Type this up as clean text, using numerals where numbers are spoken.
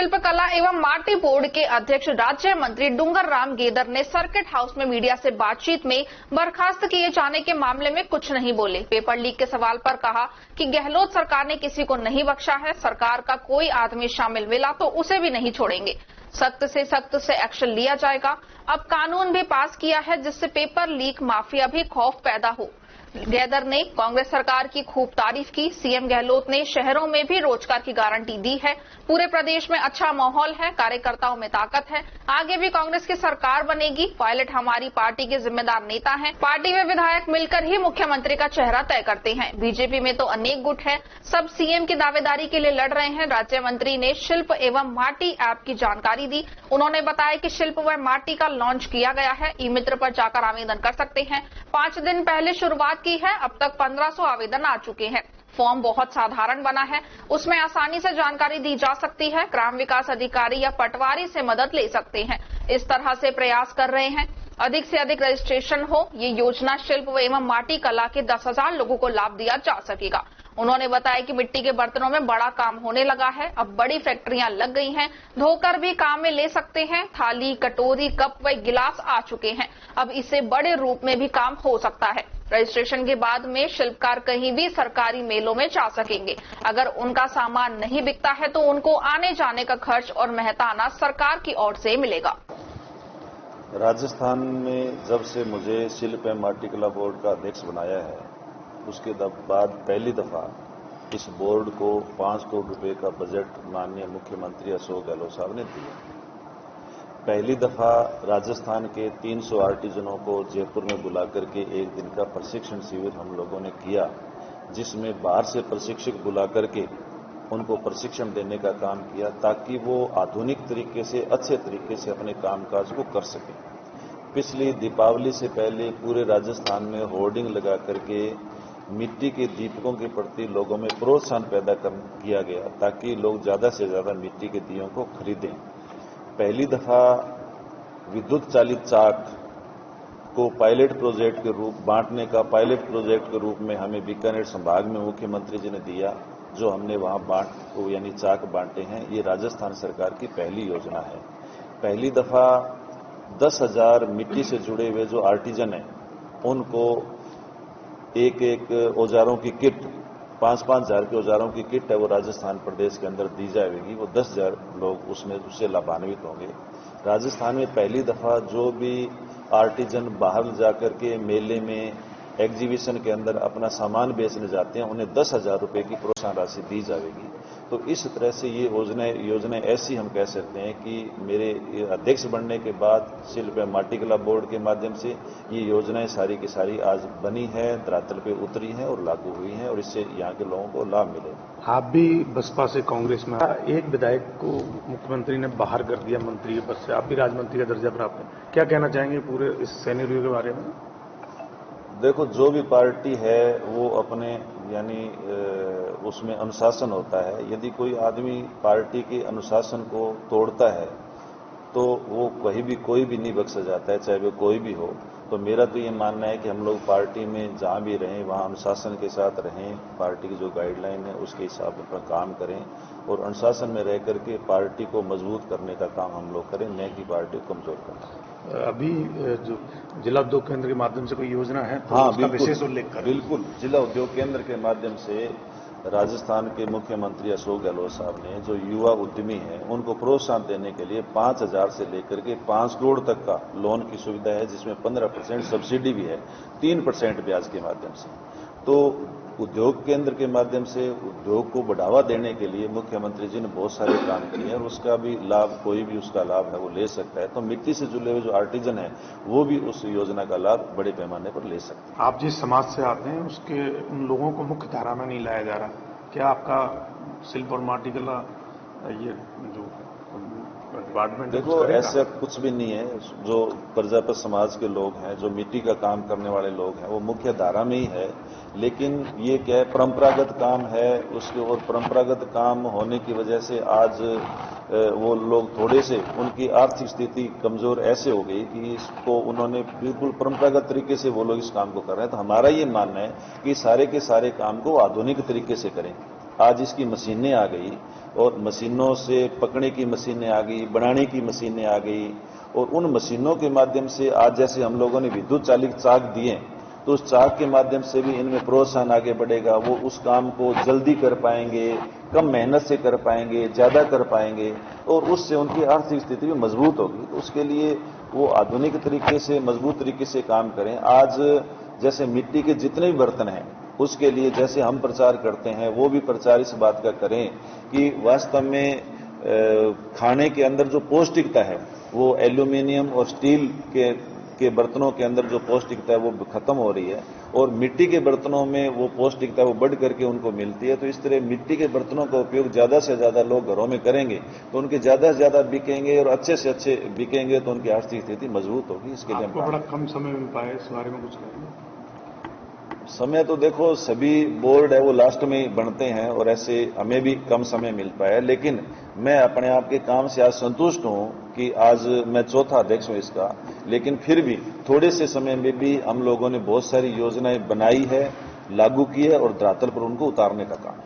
शिल्पकला एवं माटी बोर्ड के अध्यक्ष राज्य मंत्री डूंगर राम गेदर ने सर्किट हाउस में मीडिया से बातचीत में बर्खास्त किए जाने के मामले में कुछ नहीं बोले। पेपर लीक के सवाल पर कहा कि गहलोत सरकार ने किसी को नहीं बख्शा है, सरकार का कोई आदमी शामिल मिला तो उसे भी नहीं छोड़ेंगे, सख्त से एक्शन लिया जाएगा। अब कानून भी पास किया है जिससे पेपर लीक माफिया भी खौफ पैदा हो। गेदर ने कांग्रेस सरकार की खूब तारीफ की। सीएम गहलोत ने शहरों में भी रोजगार की गारंटी दी है। पूरे प्रदेश में अच्छा माहौल है, कार्यकर्ताओं में ताकत है, आगे भी कांग्रेस की सरकार बनेगी। पायलट हमारी पार्टी के जिम्मेदार नेता हैं, पार्टी में विधायक मिलकर ही मुख्यमंत्री का चेहरा तय करते हैं। बीजेपी में तो अनेक गुट है, सब सीएम की दावेदारी के लिए लड़ रहे हैं। राज्य मंत्री ने शिल्प एवं माटी ऐप की जानकारी दी। उन्होंने बताया कि शिल्प व माटी का लॉन्च किया गया है, ई मित्र पर जाकर आवेदन कर सकते हैं। 5 दिन पहले शुरुआत की है, अब तक 1500 आवेदन आ चुके हैं। फॉर्म बहुत साधारण बना है, उसमें आसानी से जानकारी दी जा सकती है। ग्राम विकास अधिकारी या पटवारी से मदद ले सकते हैं। इस तरह से प्रयास कर रहे हैं अधिक से अधिक रजिस्ट्रेशन हो। ये योजना शिल्प एवं माटी कला के 10,000 लोगों को लाभ दिया जा सकेगा। उन्होंने बताया कि मिट्टी के बर्तनों में बड़ा काम होने लगा है, अब बड़ी फैक्ट्रियां लग गई हैं, धोकर भी काम में ले सकते हैं। थाली, कटोरी, कप व गिलास आ चुके हैं, अब इसे बड़े रूप में भी काम हो सकता है। रजिस्ट्रेशन के बाद में शिल्पकार कहीं भी सरकारी मेलों में जा सकेंगे। अगर उनका सामान नहीं बिकता है तो उनको आने जाने का खर्च और मेहताना सरकार की ओर से मिलेगा। राजस्थान में जब से मुझे शिल्प एवं माटी कला बोर्ड का अध्यक्ष बनाया है, उसके बाद पहली दफा इस बोर्ड को 5 करोड़ रुपए का बजट माननीय मुख्यमंत्री अशोक गहलोत साहब ने दिया। पहली दफा राजस्थान के 300 आर्टिजनों को जयपुर में बुलाकर के एक दिन का प्रशिक्षण शिविर हम लोगों ने किया, जिसमें बाहर से प्रशिक्षक बुलाकर के उनको प्रशिक्षण देने का काम किया ताकि वो आधुनिक तरीके से, अच्छे तरीके से अपने कामकाज को कर सकें। पिछली दीपावली से पहले पूरे राजस्थान में होर्डिंग लगा करके मिट्टी के दीपकों के प्रति लोगों में प्रोत्साहन पैदा किया गया ताकि लोग ज्यादा से ज्यादा मिट्टी के दियों को खरीदें। पहली दफा विद्युत चालित चाक को पायलट प्रोजेक्ट के रूप बांटने का पायलट प्रोजेक्ट के रूप में हमें बीकानेर संभाग में मुख्यमंत्री जी ने दिया, जो हमने वहां यानी चाक बांटे हैं। ये राजस्थान सरकार की पहली योजना है। पहली दफा 10,000 मिट्टी से जुड़े हुए जो आर्टिजन हैं उनको एक औजारों की किट, 5-5 हजार के औजारों की किट है, वो राजस्थान प्रदेश के अंदर दी जाएगी। वो 10,000 लोग उससे लाभान्वित होंगे। राजस्थान में पहली दफा जो भी आर्टिजन बाहर जाकर के मेले में, एग्जीबिशन के अंदर अपना सामान बेचने जाते हैं, उन्हें 10,000 रुपए की प्रोत्साहन राशि दी जाएगी। तो इस तरह से ये योजना ऐसी हम कह सकते हैं कि मेरे अध्यक्ष बनने के बाद शिल्प एवं माटी कला बोर्ड के माध्यम से ये योजनाएं सारी की सारी आज बनी है, धरातल पे उतरी हैं और लागू हुई हैं, और इससे यहाँ के लोगों को लाभ मिलेगा। आप भी बसपा से कांग्रेस में, एक विधायक को मुख्यमंत्री ने बाहर कर दिया मंत्री के पद से, आप भी राजमंत्री का दर्जा प्राप्त है, क्या कहना चाहेंगे पूरे इस सिनेरियो के बारे में? देखो, जो भी पार्टी है वो अपने यानी उसमें अनुशासन होता है। यदि कोई आदमी पार्टी के अनुशासन को तोड़ता है तो वो कहीं भी कोई भी नहीं बख्शा जाता है, चाहे वो कोई भी हो। तो मेरा तो ये मानना है कि हम लोग पार्टी में जहां भी रहें वहां अनुशासन के साथ रहें, पार्टी की जो गाइडलाइन है उसके हिसाब से अपना काम करें और अनुशासन में रह करके पार्टी को मजबूत करने का काम हम लोग करें, न कि पार्टी को कमजोर करना। अभी जो जिला उद्योग केंद्र के माध्यम से कोई योजना है तो हाँ, उसका विशेष उल्लेख करें। बिल्कुल, जिला उद्योग केंद्र के माध्यम से राजस्थान के मुख्यमंत्री अशोक गहलोत साहब ने जो युवा उद्यमी हैं उनको प्रोत्साहन देने के लिए 5,000 से लेकर के 5 करोड़ तक का लोन की सुविधा है, जिसमें 15% सब्सिडी भी है, 3% ब्याज के माध्यम से। तो उद्योग केंद्र के माध्यम से उद्योग को बढ़ावा देने के लिए मुख्यमंत्री जी ने बहुत सारे काम किए हैं और उसका भी लाभ, कोई भी उसका लाभ है वो ले सकता है। तो मिट्टी से जुड़े हुए जो आर्टिजन है वो भी उस योजना का लाभ बड़े पैमाने पर ले सकते हैं। आप जिस समाज से आते हैं उसके उन लोगों को मुख्य धारा में नहीं लाया जा रहा, क्या आपका शिल्प और माटी कला ये जो डिपार्टमेंट? देखो, ऐसा कुछ भी नहीं है। जो प्रजापति समाज के लोग हैं, जो मिट्टी का काम करने वाले लोग हैं, वो मुख्य धारा में ही है। लेकिन ये क्या है, परंपरागत काम है उसके, और परंपरागत काम होने की वजह से आज वो लोग थोड़े से, उनकी आर्थिक स्थिति कमजोर ऐसे हो गई कि इसको उन्होंने बिल्कुल परंपरागत तरीके से वो लोग इस काम को कर रहे हैं। तो हमारा ये मानना है कि सारे के सारे काम को आधुनिक तरीके से करें। आज इसकी मशीनें आ गई और मशीनों से पकने की मशीनें आ गई, बनाने की मशीनें आ गई और उन मशीनों के माध्यम से आज जैसे हम लोगों ने विद्युत चालित चाक दिए तो उस चाक के माध्यम से भी इनमें प्रोत्साहन आगे बढ़ेगा। वो उस काम को जल्दी कर पाएंगे, कम मेहनत से कर पाएंगे, ज्यादा कर पाएंगे और उससे उनकी आर्थिक स्थिति भी मजबूत होगी। तो उसके लिए वो आधुनिक तरीके से, मजबूत तरीके से काम करें। आज जैसे मिट्टी के जितने भी बर्तन हैं उसके लिए जैसे हम प्रचार करते हैं वो भी प्रचार इस बात का करें कि वास्तव में खाने के अंदर जो पौष्टिकता है वो एल्यूमिनियम और स्टील के बर्तनों के अंदर जो पौष्टिकता है वो खत्म हो रही है और मिट्टी के बर्तनों में वो पौष्टिकता वो बढ़ करके उनको मिलती है। तो इस तरह मिट्टी के बर्तनों का उपयोग ज्यादा से ज्यादा लोग घरों में करेंगे तो उनके ज्यादा से ज्यादा बिकेंगे और अच्छे से अच्छे बिकेंगे तो उनकी आर्थिक स्थिति मजबूत होगी। इसके लिए आपको बड़ा कम समय मिल पाया, इस बारे में कुछ कहेंगे? समय तो देखो सभी बोर्ड है वो लास्ट में ही बनते हैं और ऐसे हमें भी कम समय मिल पाया, लेकिन मैं अपने आप के काम से आज संतुष्ट हूं कि आज मैं चौथा अध्यक्ष हूं इसका। लेकिन फिर भी थोड़े से समय में भी हम लोगों ने बहुत सारी योजनाएं बनाई है, लागू की है और धरातल पर उनको उतारने का काम है।